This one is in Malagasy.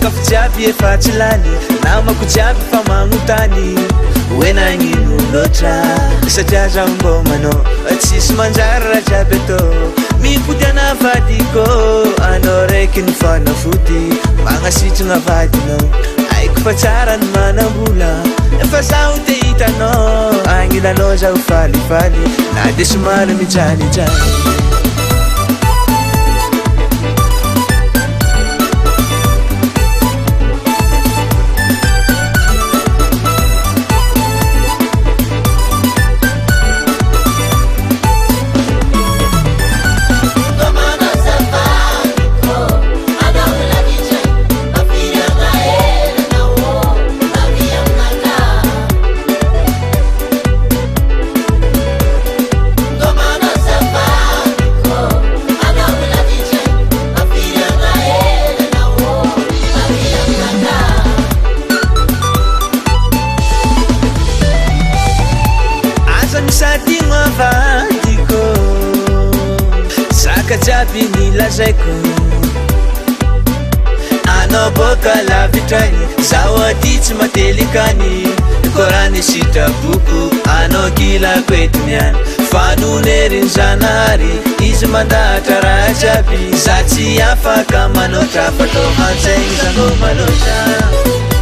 sakafo jiaby efa tsy lany namako jiaby fa magnotany hoe nagnino loatra satria zaho mbô manao tsisy manjary raha jiaby atao mipody ana vadiko anao raiky ny fanafody magnasitragna vadinao aiko fa tsara ny manambola efa zaho te hitanao agnilanao zaho falifaly na de somary mijalijaly jiaby nilazaiko anao boka lavitrany zaho aty tsy matelikany korany sitraboko anao kilako etiny any fanoneriny zanahary izy mandahatra raha jiaby za tsy afaka manoatra fa tao hanjaigny zanao manoatra